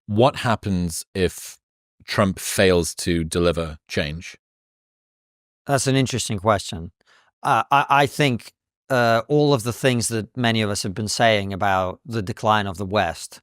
What happens if Trump fails to deliver change? That's an interesting question. I think all of the things that many of us have been saying about the decline of the West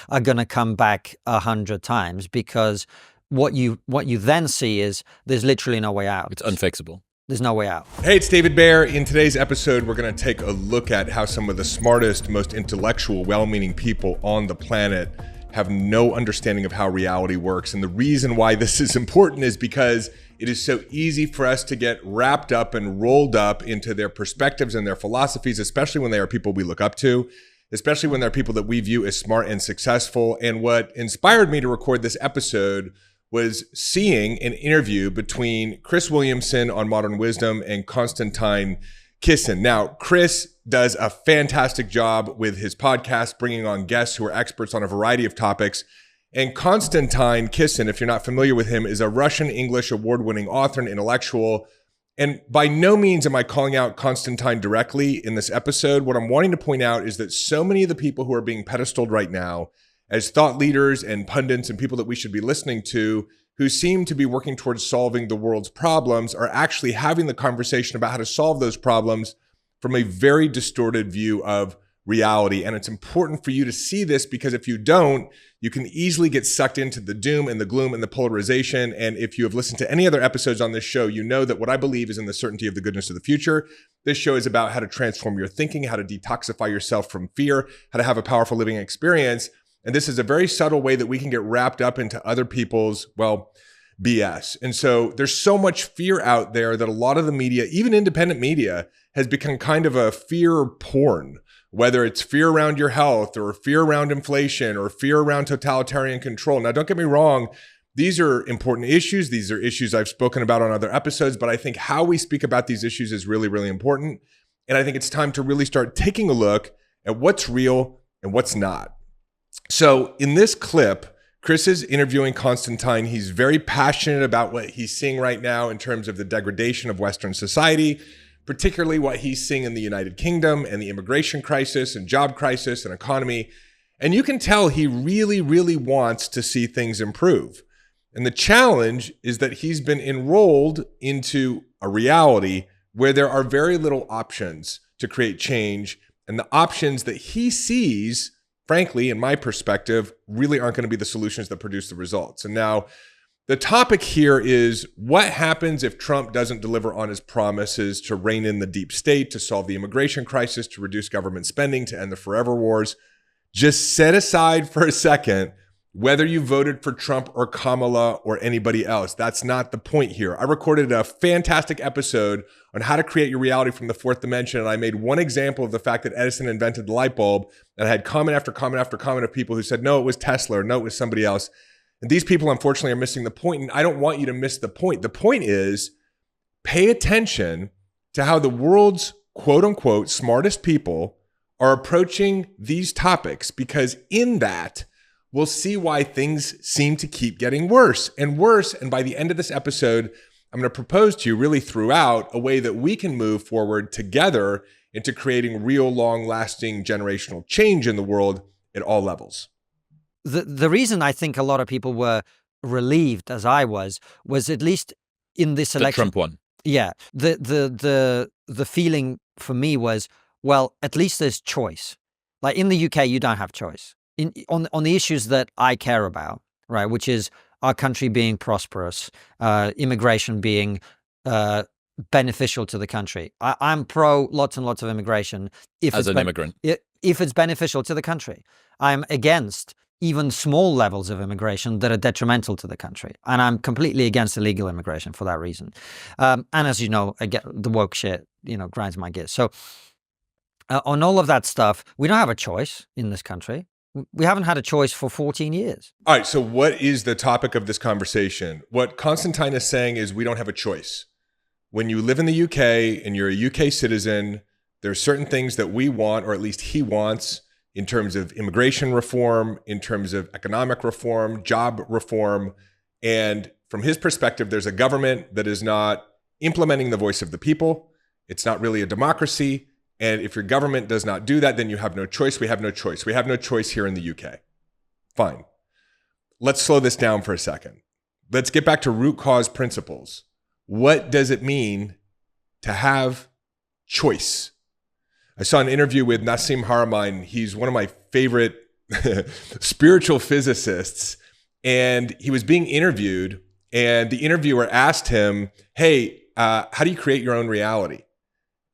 are going to come back 100 times, because what you then see is there's literally no way out. It's unfixable. There's no way out. Hey, it's David Baer. In today's episode, we're going to take a look at how some of the smartest, most intellectual, well-meaning people on the planet have no understanding of how reality works. And the reason why this is important is because it is so easy for us to get wrapped up and rolled up into their perspectives and their philosophies, especially when they are people we look up to, especially when they're people that we view as smart and successful. And what inspired me to record this episode was seeing an interview between Chris Williamson on Modern Wisdom and Constantine Kisin. Now, Chris does a fantastic job with his podcast, bringing on guests who are experts on a variety of topics. And Constantine Kisin, if you're not familiar with him, is a Russian English award-winning author and intellectual. And by no means am I calling out Constantine directly in this episode. What I'm wanting to point out is that so many of the people who are being pedestaled right now as thought leaders and pundits and people that we should be listening to, who seem to be working towards solving the world's problems, are actually having the conversation about how to solve those problems from a very distorted view of reality. And it's important for you to see this, because if you don't, you can easily get sucked into the doom and the gloom and the polarization. And if you have listened to any other episodes on this show, you know that what I believe is in the certainty of the goodness of the future. This show is about how to transform your thinking, how to detoxify yourself from fear, how to have a powerful living experience. And this is a very subtle way that we can get wrapped up into other people's, BS. And so there's so much fear out there that a lot of the media, even independent media, has become kind of a fear porn, whether it's fear around your health or fear around inflation or fear around totalitarian control. Now, don't get me wrong. These are important issues. These are issues I've spoken about on other episodes, but I think how we speak about these issues is really, really important. And I think it's time to really start taking a look at what's real and what's not. So in this clip, Chris is interviewing Constantine. He's very passionate about what he's seeing right now in terms of the degradation of Western society, particularly what he's seeing in the United Kingdom and the immigration crisis and job crisis and economy. And you can tell he really, really wants to see things improve. And the challenge is that he's been enrolled into a reality where there are very little options to create change. And the options that he sees, frankly, in my perspective, really aren't going to be the solutions that produce the results. And now the topic here is what happens if Trump doesn't deliver on his promises to rein in the deep state, to solve the immigration crisis, to reduce government spending, to end the forever wars. Just set aside for a second whether you voted for Trump or Kamala or anybody else. That's not the point here. I recorded a fantastic episode on how to create your reality from the fourth dimension. And I made one example of the fact that Edison invented the light bulb. And I had comment after comment after comment of people who said, no, it was Tesla, or no, it was somebody else. And these people, unfortunately, are missing the point. And I don't want you to miss the point. The point is, pay attention to how the world's quote unquote smartest people are approaching these topics, because in that, we'll see why things seem to keep getting worse and worse. And by the end of this episode, I'm going to propose to you really throughout a way that we can move forward together into creating real, long-lasting generational change in the world at all levels. The reason I think a lot of people were relieved, as I was at least in this election. Trump won. Yeah. The feeling for me was, well, at least there's choice. Like in the UK, you don't have choice. On the issues that I care about, right, which is our country being prosperous, immigration being beneficial to the country. I'm pro lots and lots of immigration if it's beneficial to the country. I'm against even small levels of immigration that are detrimental to the country. And I'm completely against illegal immigration for that reason. And as you know, I get the woke shit, grinds my gears. So on all of that stuff, we don't have a choice in this country. We haven't had a choice for 14 years. All right, so what is the topic of this conversation? What Constantine is saying is we don't have a choice. When you live in the UK and you're a UK citizen, there are certain things that we want, or at least he wants, in terms of immigration reform, in terms of economic reform, job reform. And from his perspective, there's a government that is not implementing the voice of the people. It's not really a democracy. And if your government does not do that, then you have no choice. We have no choice. We have no choice here in the UK. Fine. Let's slow this down for a second. Let's get back to root cause principles. What does it mean to have choice? I saw an interview with Nassim Haramein. He's one of my favorite spiritual physicists. And he was being interviewed, and the interviewer asked him, hey, how do you create your own reality?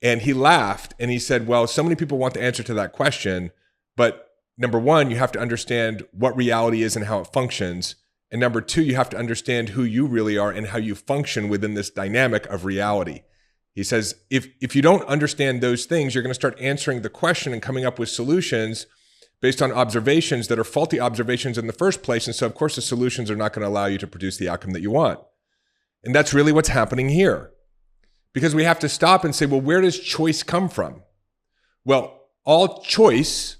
And he laughed and he said, well, so many people want the answer to that question, but number one, you have to understand what reality is and how it functions. And number two, you have to understand who you really are and how you function within this dynamic of reality. He says, if you don't understand those things, you're going to start answering the question and coming up with solutions based on observations that are faulty observations in the first place. And so, of course, the solutions are not going to allow you to produce the outcome that you want. And that's really what's happening here. Because we have to stop and say, well, where does choice come from? Well, all choice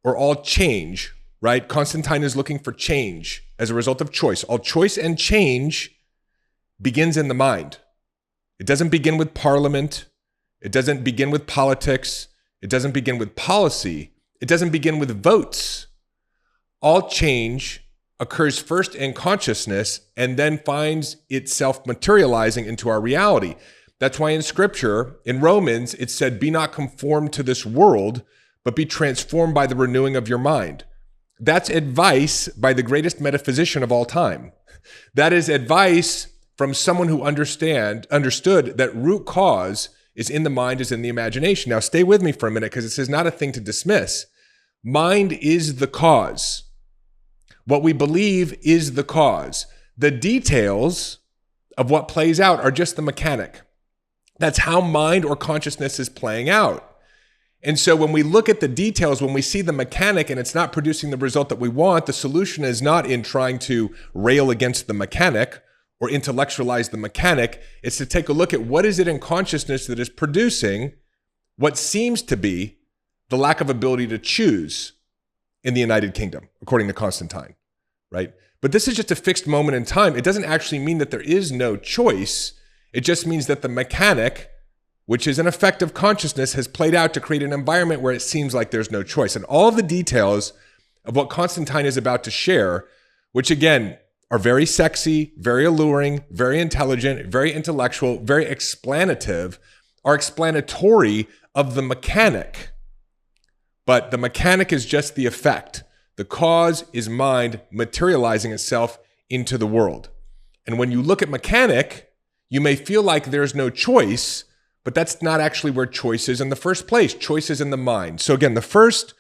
or all change, right? Constantine is looking for change as a result of choice. All choice and change begins in the mind. It doesn't begin with parliament. It doesn't begin with politics. It doesn't begin with policy. It doesn't begin with votes. All change occurs first in consciousness and then finds itself materializing into our reality. That's why in Scripture, in Romans, it said, be not conformed to this world, but be transformed by the renewing of your mind. That's advice by the greatest metaphysician of all time. That is advice from someone who understood that root cause is in the mind, is in the imagination. Now stay with me for a minute, because this is not a thing to dismiss. Mind is the cause. What we believe is the cause. The details of what plays out are just the mechanic. That's how mind or consciousness is playing out. And so when we look at the details, when we see the mechanic and it's not producing the result that we want, the solution is not in trying to rail against the mechanic or intellectualize the mechanic. It's to take a look at what is it in consciousness that is producing what seems to be the lack of ability to choose in the United Kingdom, according to Constantine, right? But this is just a fixed moment in time. It doesn't actually mean that there is no choice. It just means that the mechanic, which is an effect of consciousness, has played out to create an environment where it seems like there's no choice. And all the details of what Constantine is about to share, which again, are very sexy, very alluring, very intelligent, very intellectual, very explanative, are explanatory of the mechanic. But the mechanic is just the effect. The cause is mind materializing itself into the world. And when you look at mechanic, you may feel like there's no choice, but that's not actually where choice is in the first place. Choice is in the mind. So again, the first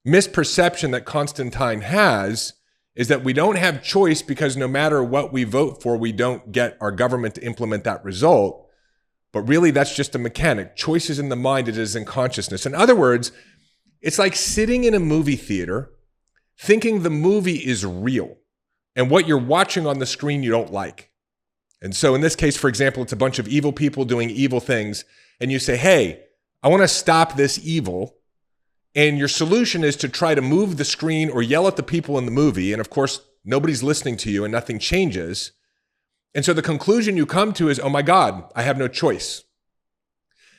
misperception that Constantine has is that we don't have choice because no matter what we vote for, we don't get our government to implement that result. But really, that's just a mechanic. Choice is in the mind. It is in consciousness. In other words, it's like sitting in a movie theater thinking the movie is real and what you're watching on the screen you don't like. And so in this case, for example, it's a bunch of evil people doing evil things. And you say, hey, I want to stop this evil. And your solution is to try to move the screen or yell at the people in the movie. And of course, nobody's listening to you and nothing changes. And so the conclusion you come to is, oh my God, I have no choice.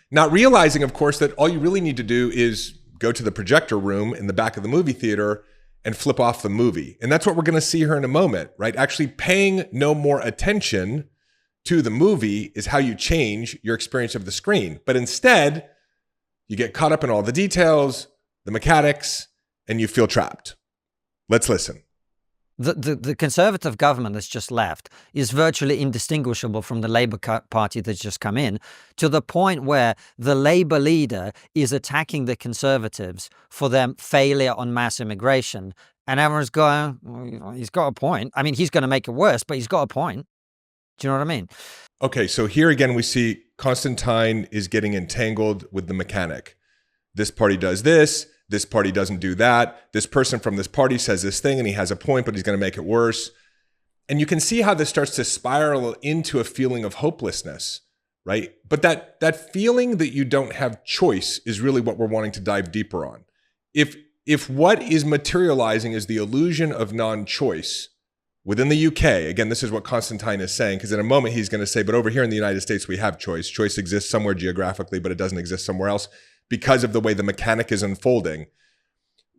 Not realizing, of course, that all you really need to do is go to the projector room in the back of the movie theater and flip off the movie. And that's what we're going to see here in a moment, right? Actually paying no more attention to the movie is how you change your experience of the screen. But instead, you get caught up in all the details, the mechanics, and you feel trapped. Let's listen. The Conservative government that's just left is virtually indistinguishable from the Labour Party that's just come in, to the point where the Labour leader is attacking the Conservatives for their failure on mass immigration. And everyone's going, well, he's got a point. I mean, he's going to make it worse, but he's got a point. Do you know what I mean? Okay, so here again, we see Constantine is getting entangled with the mechanic. This party does this party doesn't do that. This person from this party says this thing and he has a point, but he's going to make it worse. And you can see how this starts to spiral into a feeling of hopelessness, right? But that feeling that you don't have choice is really what we're wanting to dive deeper on. If what is materializing is the illusion of non-choice, within the UK, again, this is what Constantine is saying, because in a moment he's going to say, but over here in the United States, we have choice. Choice exists somewhere geographically, but it doesn't exist somewhere else because of the way the mechanic is unfolding.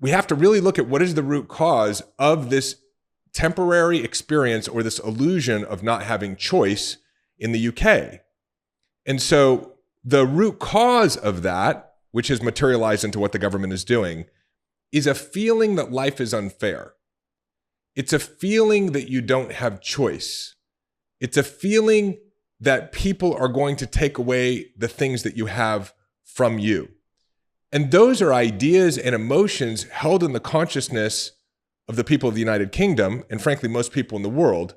we have to really look at what is the root cause of this temporary experience or this illusion of not having choice in the UK. And so the root cause of that, which is materialized into what the government is doing, is a feeling that life is unfair. It's a feeling that you don't have choice. It's a feeling that people are going to take away the things that you have from you. And those are ideas and emotions held in the consciousness of the people of the United Kingdom, and frankly, most people in the world,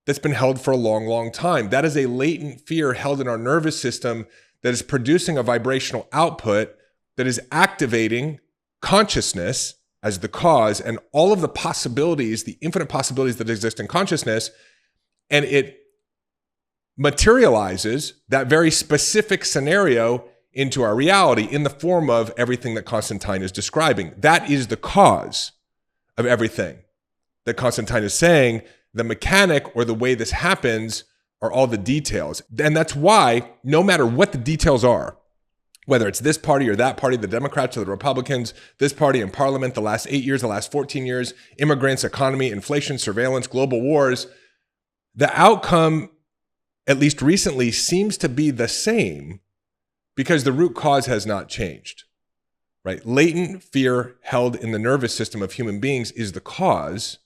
that's been held for a long, long time. That is a latent fear held in our nervous system that is producing a vibrational output that is activating consciousness as the cause and all of the possibilities, the infinite possibilities that exist in consciousness, and it materializes that very specific scenario into our reality in the form of everything that Constantine is describing. That is the cause of everything that Constantine is saying. The mechanic or the way this happens are all the details. And that's why no matter what the details are, whether it's this party or that party, the Democrats or the Republicans, this party in parliament, the last 8 years, the last 14 years, immigrants, economy, inflation, surveillance, global wars, the outcome, at least recently, seems to be the same because the root cause has not changed, right? Latent fear held in the nervous system of human beings is the cause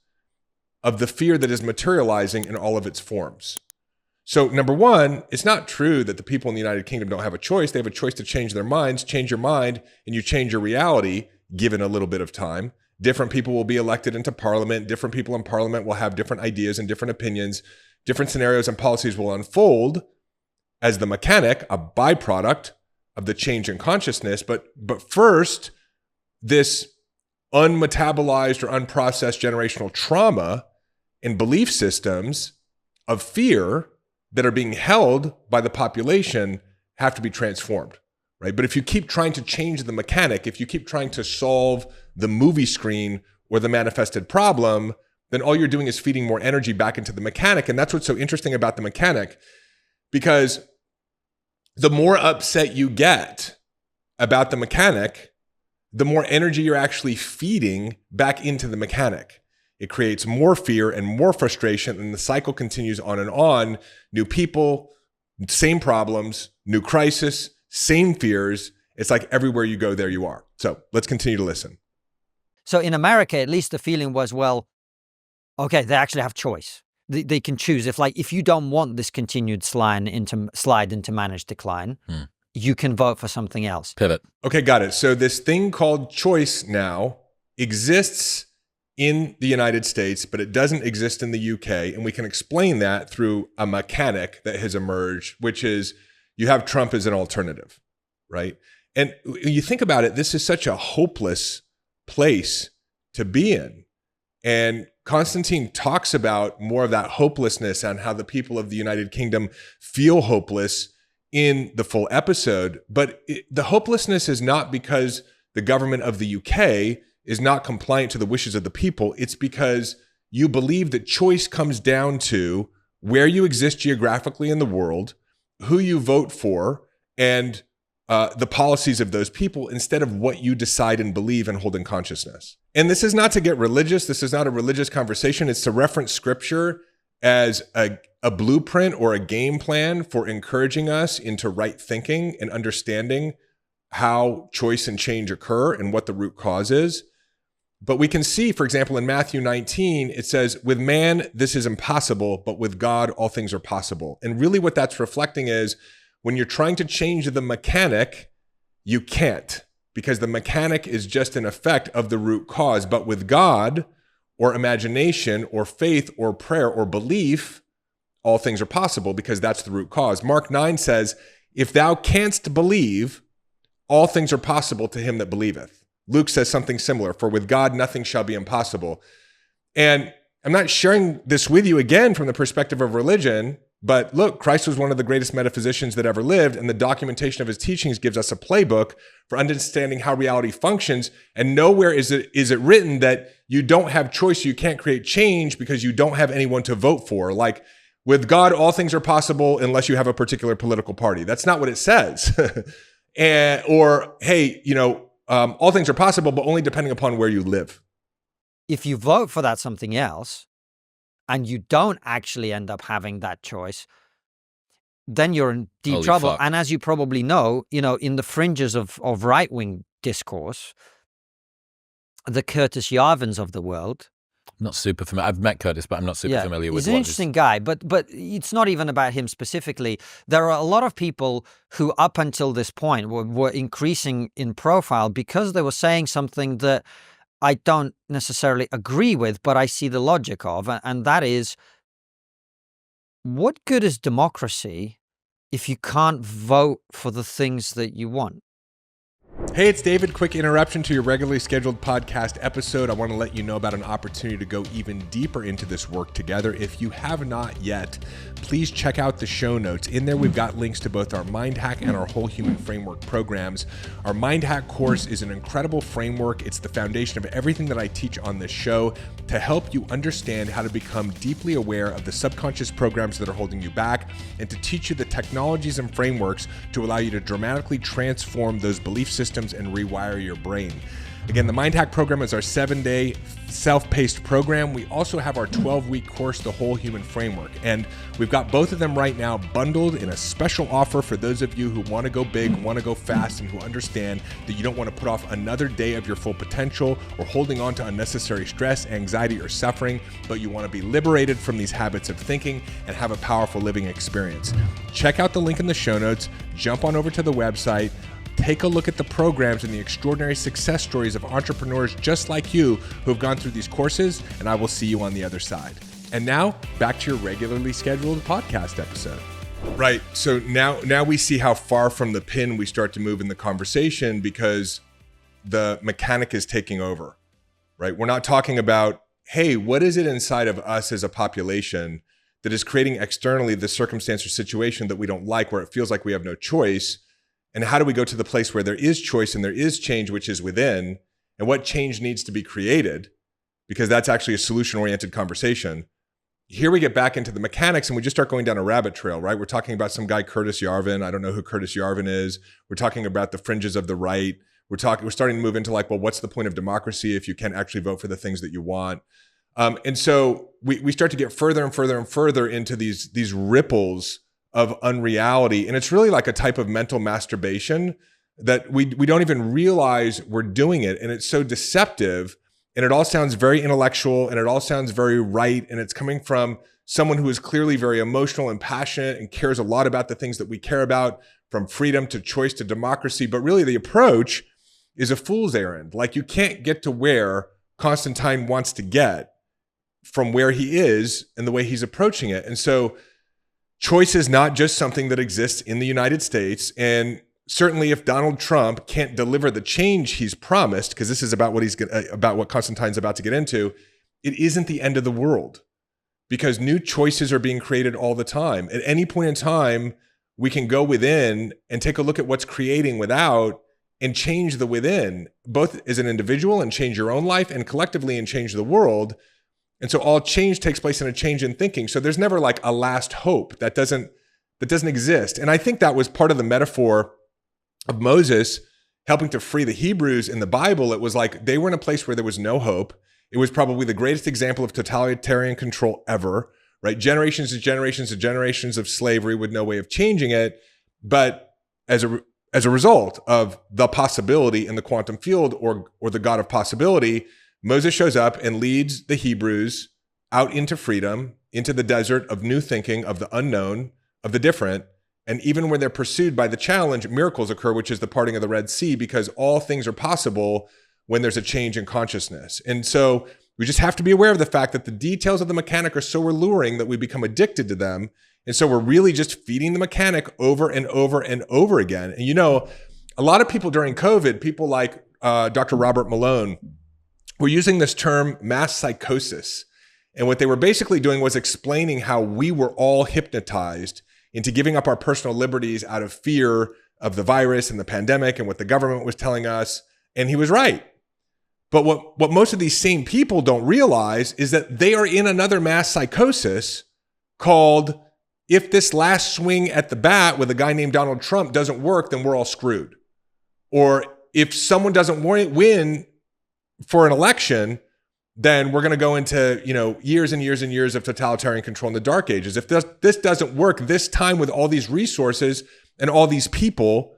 of the fear that is materializing in all of its forms. So number one, it's not true that the people in the United Kingdom don't have a choice. They have a choice to change their minds. Change your mind and you change your reality given a little bit of time. Different people will be elected into parliament. Different people in parliament will have different ideas and different opinions. Different scenarios and policies will unfold as the mechanic, a byproduct of the change in consciousness. But first, this unmetabolized or unprocessed generational trauma and belief systems of fear that are being held by the population have to be transformed, right? But if you keep trying to change the mechanic, if you keep trying to solve the movie screen or the manifested problem, then all you're doing is feeding more energy back into the mechanic. And that's what's so interesting about the mechanic, because the more upset you get about the mechanic, the more energy you're actually feeding back into the mechanic. It creates more fear and more frustration, and the cycle continues on and on. New people, same problems, new crisis, same fears. It's like everywhere you go, there you are. So let's continue to listen. So in America, at least the feeling was, well, okay, they actually have choice. They can choose. If you don't want this continued slide into managed decline, you can vote for something else. Pivot. Okay, got it. So this thing called choice now exists in the United States, but it doesn't exist in the UK. And we can explain that through a mechanic that has emerged, which is you have Trump as an alternative, right? And when you think about it, this is such a hopeless place to be in. And Constantine talks about more of that hopelessness and how the people of the United Kingdom feel hopeless in the full episode. But the hopelessness is not because the government of the UK is not compliant to the wishes of the people. It's because you believe that choice comes down to where you exist geographically in the world, who you vote for, and the policies of those people instead of what you decide and believe and hold in consciousness. And this is not to get religious. This is not a religious conversation. It's to reference scripture as a blueprint or a game plan for encouraging us into right thinking and understanding how choice and change occur and what the root cause is. But we can see, for example, in Matthew 19, it says, with man, this is impossible, but with God, all things are possible. And really what that's reflecting is when you're trying to change the mechanic, you can't, because the mechanic is just an effect of the root cause. But with God, or imagination, or faith, or prayer, or belief, all things are possible because that's the root cause. Mark 9 says, if thou canst believe, all things are possible to him that believeth. Luke says something similar, for with God, nothing shall be impossible. And I'm not sharing this with you again from the perspective of religion, but look, Christ was one of the greatest metaphysicians that ever lived, and the documentation of his teachings gives us a playbook for understanding how reality functions. And nowhere is it written that you don't have choice, you can't create change because you don't have anyone to vote for. Like, with God, all things are possible unless you have a particular political party. That's not what it says. Or, hey, all things are possible, but only depending upon where you live. If you vote for that something else and you don't actually end up having that choice, then you're in deep Holy trouble. fuck. And as you probably know, in the fringes of right-wing discourse, the Curtis Yarvins of the world. I'm not super familiar. I've met Curtis, but I'm not super familiar with he's an interesting guy, but it's not even about him specifically. There are a lot of people who up until this point were increasing in profile because they were saying something that I don't necessarily agree with, but I see the logic of, and that is, what good is democracy if you can't vote for the things that you want? Hey, it's David. Quick interruption to your regularly scheduled podcast episode. I want to let you know about an opportunity to go even deeper into this work together. If you have not yet, please check out the show notes. In there, we've got links to both our Mind Hack and our Whole Human Framework programs. Our Mind Hack course is an incredible framework. It's the foundation of everything that I teach on this show to help you understand how to become deeply aware of the subconscious programs that are holding you back, and to teach you the technologies and frameworks to allow you to dramatically transform those belief systems and rewire your brain. Again, the Mind Hack program is our 7-day self-paced program. We also have our 12-week course, The Whole Human Framework. And we've got both of them right now bundled in a special offer for those of you who want to go big, want to go fast, and who understand that you don't want to put off another day of your full potential or holding on to unnecessary stress, anxiety, or suffering, but you want to be liberated from these habits of thinking and have a powerful living experience. Check out the link in the show notes. Jump on over to the website. Take a look at the programs and the extraordinary success stories of entrepreneurs just like you who have gone through these courses, and I will see you on the other side. And now, back to your regularly scheduled podcast episode. Right, so now we see how far from the pin we start to move in the conversation because the mechanic is taking over, right? We're not talking about, hey, what is it inside of us as a population that is creating externally the circumstance or situation that we don't like, where it feels like we have no choice? And how do we go to the place where there is choice and there is change, which is within, and what change needs to be created? Because that's actually a solution-oriented conversation. Here we get back into the mechanics and we just start going down a rabbit trail, right? We're talking about some guy, Curtis Yarvin. I don't know who Curtis Yarvin is. We're talking about the fringes of the right. We're starting to move into like, well, what's the point of democracy if you can't actually vote for the things that you want? And so we start to get further and further and further into these ripples of unreality. And it's really like a type of mental masturbation that we don't even realize we're doing it. And it's so deceptive, and it all sounds very intellectual, and it all sounds very right. And it's coming from someone who is clearly very emotional and passionate and cares a lot about the things that we care about, from freedom to choice to democracy. But really the approach is a fool's errand. Like, you can't get to where Constantine wants to get from where he is and the way he's approaching it. And so choice is not just something that exists in the United States. And certainly if Donald Trump can't deliver the change he's promised, because this is about what Constantine's about to get into, it isn't the end of the world, because new choices are being created all the time. At any point in time, we can go within and take a look at what's creating without and change the within, both as an individual and change your own life, and collectively and change the world. And so all change takes place in a change in thinking. So there's never like a last hope. That doesn't exist. And I think that was part of the metaphor of Moses helping to free the Hebrews in the Bible. It was like they were in a place where there was no hope. It was probably the greatest example of totalitarian control ever, right? Generations and generations and generations of slavery with no way of changing it. But as a result of the possibility in the quantum field, or the God of possibility, Moses shows up and leads the Hebrews out into freedom, into the desert of new thinking, of the unknown, of the different. And even when they're pursued by the challenge, miracles occur, which is the parting of the Red Sea, because all things are possible when there's a change in consciousness. And so we just have to be aware of the fact that the details of the mechanic are so alluring that we become addicted to them. And so we're really just feeding the mechanic over and over and over again. And a lot of people during COVID, people like Dr. Robert Malone, were using this term mass psychosis. And what they were basically doing was explaining how we were all hypnotized into giving up our personal liberties out of fear of the virus and the pandemic and what the government was telling us. And he was right. But what most of these same people don't realize is that they are in another mass psychosis called, if this last swing at the bat with a guy named Donald Trump doesn't work, then we're all screwed. Or if someone doesn't win for an election, then we're going to go into, years and years and years of totalitarian control in the dark ages. If this doesn't work this time with all these resources and all these people,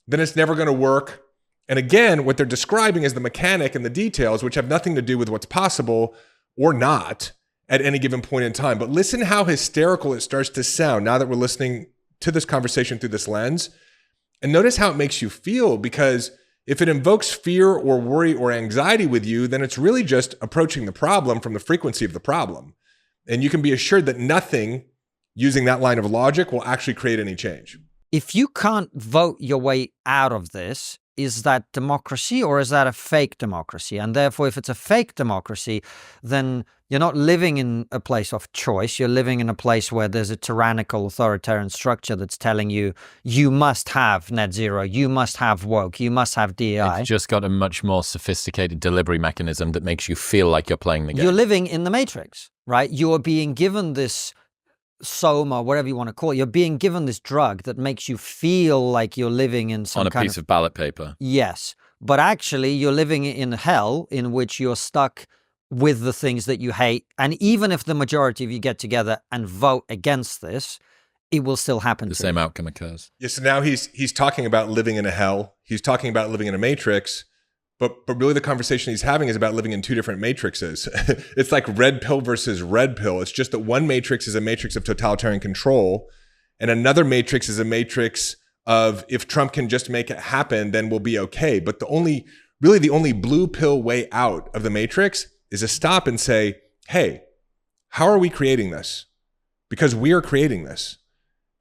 then it's never going to work. And again, what they're describing is the mechanic and the details, which have nothing to do with what's possible or not at any given point in time. But listen how hysterical it starts to sound now that we're listening to this conversation through this lens. And notice how it makes you feel, because if it invokes fear or worry or anxiety with you, then it's really just approaching the problem from the frequency of the problem. And you can be assured that nothing using that line of logic will actually create any change. If you can't vote your way out of this, is that democracy or is that a fake democracy? And therefore, if it's a fake democracy, then you're not living in a place of choice. You're living in a place where there's a tyrannical authoritarian structure that's telling you, you must have net zero, you must have woke, you must have DEI. It's just got a much more sophisticated delivery mechanism that makes you feel like you're playing the game. You're living in the matrix, right? You are being given this soma, whatever you want to call it. You're being given this drug that makes you feel like you're living in some on a piece of ballot paper. Yes. But actually, you're living in hell in which you're stuck with the things that you hate. And even if the majority of you get together and vote against this, it will still happen. The same outcome occurs. Yeah, so now he's talking about living in a hell. He's talking about living in a matrix. But really the conversation he's having is about living in two different matrices. It's like red pill versus red pill. It's just that one matrix is a matrix of totalitarian control, and another matrix is a matrix of if Trump can just make it happen, then we'll be okay. But the only blue pill way out of the matrix is to stop and say, hey, how are we creating this? Because we are creating this.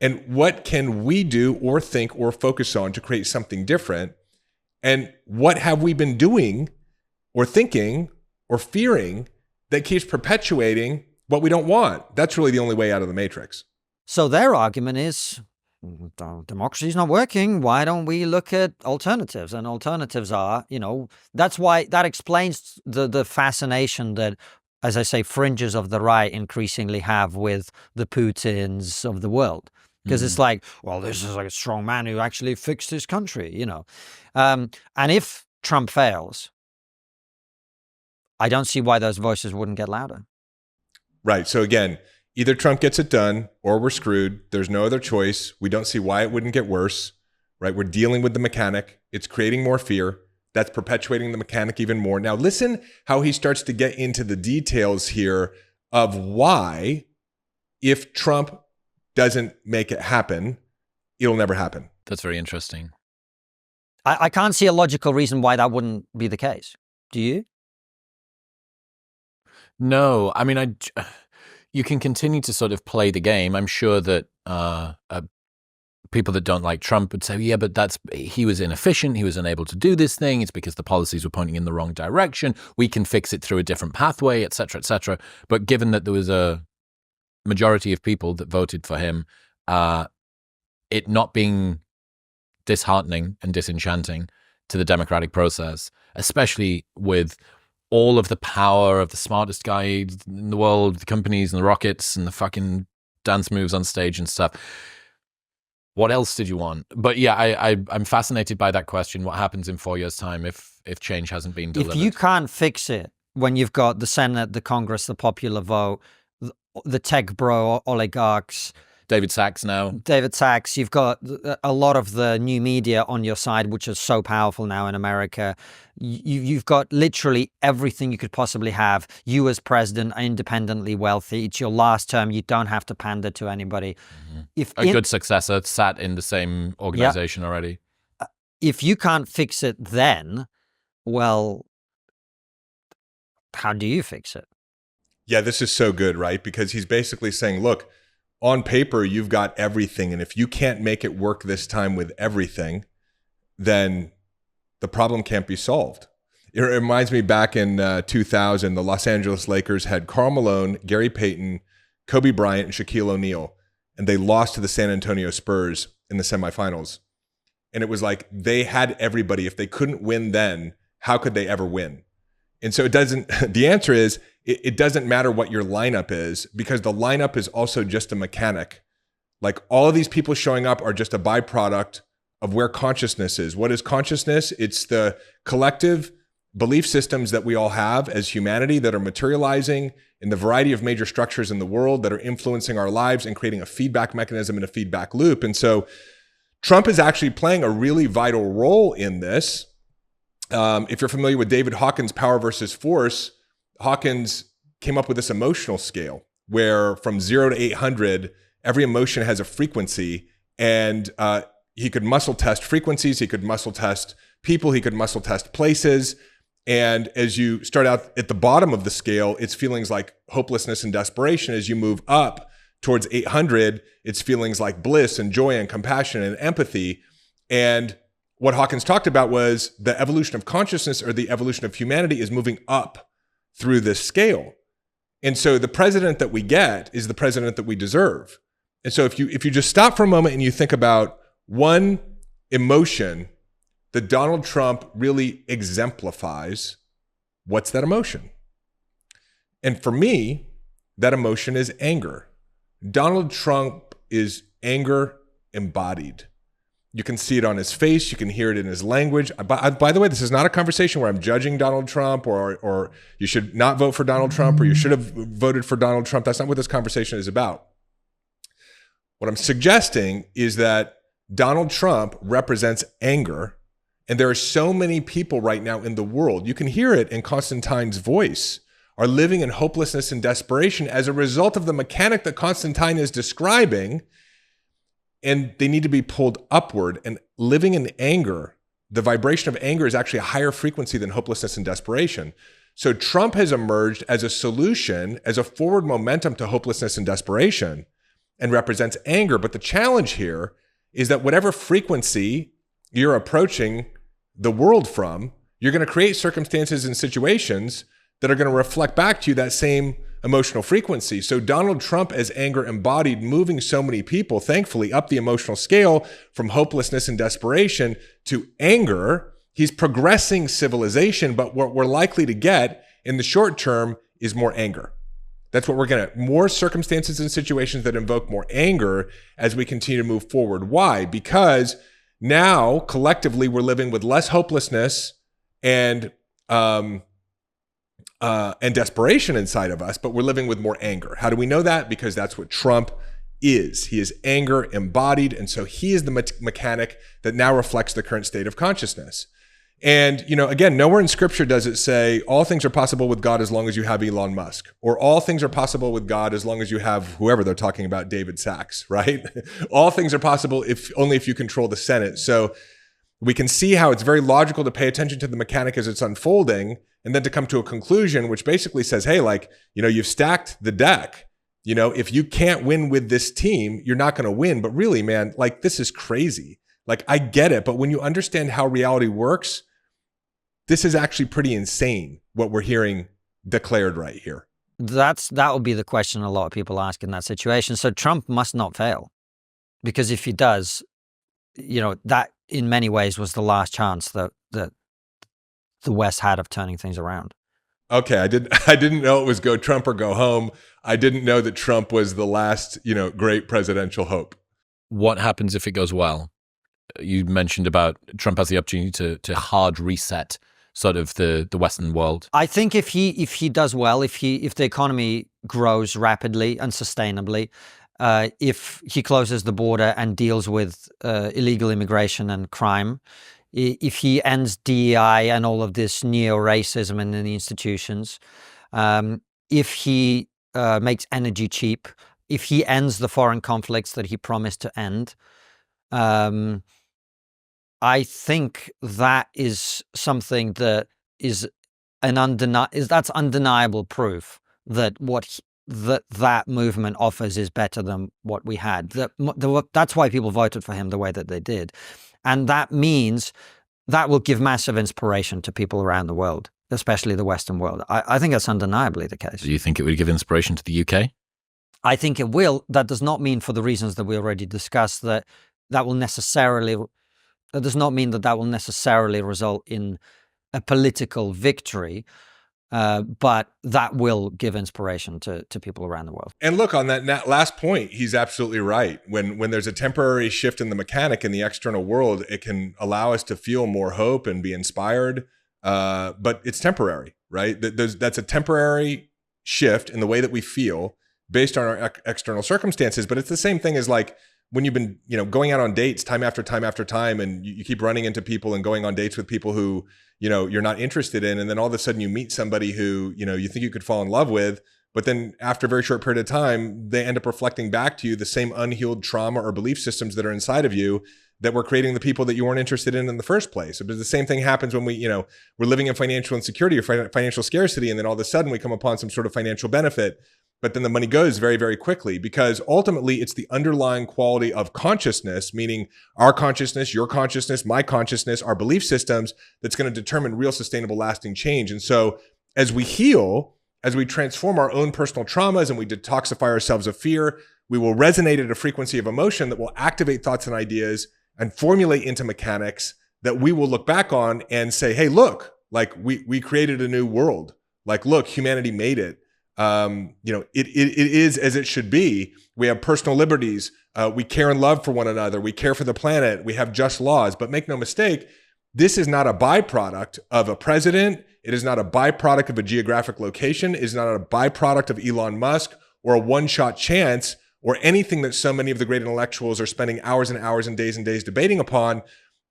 And what can we do or think or focus on to create something different? And what have we been doing or thinking or fearing that keeps perpetuating what we don't want? That's really the only way out of the matrix. So their argument is, democracy is not working. Why don't we look at alternatives? And alternatives are, that's why that explains the fascination that, as I say, fringes of the right increasingly have with the Putins of the world. Because it's like, well, this is like a strong man who actually fixed his country, And if Trump fails, I don't see why those voices wouldn't get louder. Right. So again, either Trump gets it done or we're screwed. There's no other choice. We don't see why it wouldn't get worse, right? We're dealing with the mechanic. It's creating more fear. That's perpetuating the mechanic even more. Now, listen how he starts to get into the details here of why, if Trump doesn't make it happen, it'll never happen. That's very interesting. I can't see a logical reason why that wouldn't be the case. Do you? No, I mean, you can continue to sort of play the game. I'm sure that people that don't like Trump would say, yeah, but he was inefficient. He was unable to do this thing. It's because the policies were pointing in the wrong direction. We can fix it through a different pathway, et cetera, et cetera. But given that there was a majority of people that voted for him, it not being disheartening and disenchanting to the democratic process, especially with all of the power of the smartest guy in the world, the companies and the rockets and the fucking dance moves on stage and stuff. What else did you want? But yeah, I'm fascinated by that question. What happens in 4 years' time if change hasn't been delivered? If you can't fix it when you've got the Senate, the Congress, the popular vote, the tech bro oligarchs, David Sachs, you've got a lot of the new media on your side, which is so powerful now in America. You've got literally everything you could possibly have. You as president are independently wealthy. It's your last term. You don't have to pander to anybody. Mm-hmm. Good successor sat in the same organization already. If you can't fix it then, well, how do you fix it? Yeah, this is so good, right? Because he's basically saying, look, on paper, you've got everything. And if you can't make it work this time with everything, then the problem can't be solved. It reminds me back in 2000, the Los Angeles Lakers had Karl Malone, Gary Payton, Kobe Bryant, and Shaquille O'Neal. And they lost to the San Antonio Spurs in the semifinals. And it was like they had everybody. If they couldn't win then, how could they ever win? And so the answer is, it doesn't matter what your lineup is, because the lineup is also just a mechanic. Like all of these people showing up are just a byproduct of where consciousness is. What is consciousness? It's the collective belief systems that we all have as humanity that are materializing in the variety of major structures in the world that are influencing our lives and creating a feedback mechanism and a feedback loop. And so Trump is actually playing a really vital role in this. If you're familiar with David Hawkins' Power versus Force, Hawkins came up with this emotional scale where from 0 to 800, every emotion has a frequency, and he could muscle test frequencies, he could muscle test people, he could muscle test places. And as you start out at the bottom of the scale, it's feelings like hopelessness and desperation. As you move up towards 800, it's feelings like bliss and joy and compassion and empathy. And what Hawkins talked about was the evolution of consciousness, or the evolution of humanity, is moving up through this scale. And so the president that we get is the president that we deserve. And so if you just stop for a moment and you think about one emotion that Donald Trump really exemplifies, what's that emotion? And for me, that emotion is anger. Donald Trump is anger embodied. You can see it on his face. You can hear it in his language. By the way, this is not a conversation where I'm judging Donald Trump, or you should not vote for Donald Trump, or you should have voted for Donald Trump. That's not what this conversation is about. What I'm suggesting is that Donald Trump represents anger. And there are so many people right now in the world, you can hear it in Constantine's voice, are living in hopelessness and desperation as a result of the mechanic that Constantine is describing. And they need to be pulled upward. And living in anger, the vibration of anger is actually a higher frequency than hopelessness and desperation. So Trump has emerged as a solution, as a forward momentum to hopelessness and desperation, and represents anger. But the challenge here is that whatever frequency you're approaching the world from, you're going to create circumstances and situations that are going to reflect back to you that same emotional frequency. So Donald Trump as anger embodied, moving so many people, thankfully, up the emotional scale from hopelessness and desperation to anger. He's progressing civilization, but what we're likely to get in the short term is more anger. That's what we're going to, more circumstances and situations that invoke more anger as we continue to move forward. Why? Because now collectively we're living with less hopelessness and desperation inside of us, but we're living with more anger. How do we know that? Because that's what Trump is. He is anger embodied, and so he is the mechanic that now reflects the current state of consciousness. And, again, nowhere in scripture does it say all things are possible with God as long as you have Elon Musk, or all things are possible with God as long as you have whoever they're talking about, David Sachs, right? All things are possible only if you control the Senate. So we can see how it's very logical to pay attention to the mechanic as it's unfolding, and then to come to a conclusion which basically says, hey, you've stacked the deck. If you can't win with this team, you're not going to win. But really, man, this is crazy. I get it. But when you understand how reality works, this is actually pretty insane what we're hearing declared right here. That would be the question a lot of people ask in that situation. So Trump must not fail, because if he does, that in many ways was the last chance that the West had of turning things around. Okay, I didn't know it was go Trump or go home. I didn't know that Trump was the last, great presidential hope. What happens if it goes well? You mentioned about Trump has the opportunity to hard reset sort of the Western world. I think if he does well, if the economy grows rapidly and sustainably, if he closes the border and deals with illegal immigration and crime, if he ends DEI and all of this neo-racism in the institutions, if he makes energy cheap, if he ends the foreign conflicts that he promised to end, I think that is something that is that's undeniable proof that that movement offers is better than what we had. That's why people voted for him the way that they did. And that means that will give massive inspiration to people around the world, especially the Western world. I think that's undeniably the case. Do you think it would give inspiration to the UK? I think it will. That does not mean, for the reasons that we already discussed, that will necessarily... That does not mean that will necessarily result in a political victory. But that will give inspiration to people around the world. And look, on that last point, he's absolutely right. When there's a temporary shift in the mechanic in the external world, it can allow us to feel more hope and be inspired. But it's temporary, right? That's a temporary shift in the way that we feel based on our external circumstances. But it's the same thing as like when you've been, going out on dates time after time after time, and you keep running into people and going on dates with people who, you're not interested in. And then all of a sudden you meet somebody who, you think you could fall in love with, but then after a very short period of time, they end up reflecting back to you the same unhealed trauma or belief systems that are inside of you that were creating the people that you weren't interested in the first place. But the same thing happens when we're living in financial insecurity or financial scarcity. And then all of a sudden we come upon some sort of financial benefit, but then the money goes very, very quickly, because ultimately it's the underlying quality of consciousness, meaning our consciousness, your consciousness, my consciousness, our belief systems, that's going to determine real sustainable lasting change. And so as we heal, as we transform our own personal traumas and we detoxify ourselves of fear, we will resonate at a frequency of emotion that will activate thoughts and ideas and formulate into mechanics that we will look back on and say, hey, look, like we created a new world. Like, look, humanity made it. It is as it should be. We have personal liberties. We care and love for one another. We care for the planet. We have just laws. But make no mistake, this is not a byproduct of a president. It is not a byproduct of a geographic location. It is not a byproduct of Elon Musk or a one-shot chance or anything that so many of the great intellectuals are spending hours and hours and days debating upon.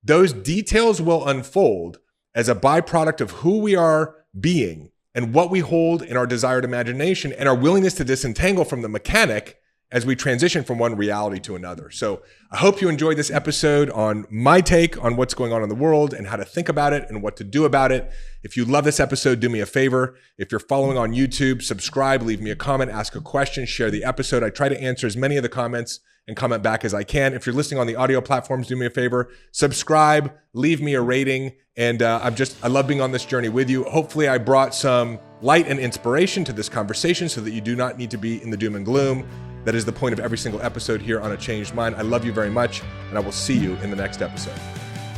Those details will unfold as a byproduct of who we are being and what we hold in our desired imagination and our willingness to disentangle from the mechanic as we transition from one reality to another. So I hope you enjoyed this episode on my take on what's going on in the world and how to think about it and what to do about it. If you love this episode, do me a favor. If you're following on YouTube, subscribe, leave me a comment, ask a question, share the episode. I try to answer as many of the comments and comment back as I can. If you're listening on the audio platforms, do me a favor, subscribe, leave me a rating. And I love being on this journey with you. Hopefully I brought some light and inspiration to this conversation so that you do not need to be in the doom and gloom. That is the point of every single episode here on A Changed Mind. I love you very much, and I will see you in the next episode.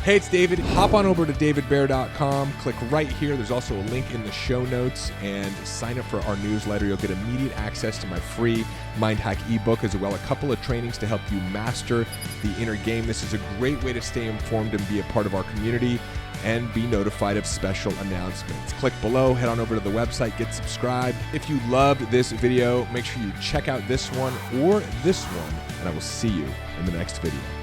Hey, it's David. Hop on over to davidbear.com. Click right here. There's also a link in the show notes, and sign up for our newsletter. You'll get immediate access to my free Mind Hack ebook, as well as a couple of trainings to help you master the inner game. This is a great way to stay informed and be a part of our community and be notified of special announcements. Click below, head on over to the website, get subscribed. If you loved this video, make sure you check out this one or this one, and I will see you in the next video.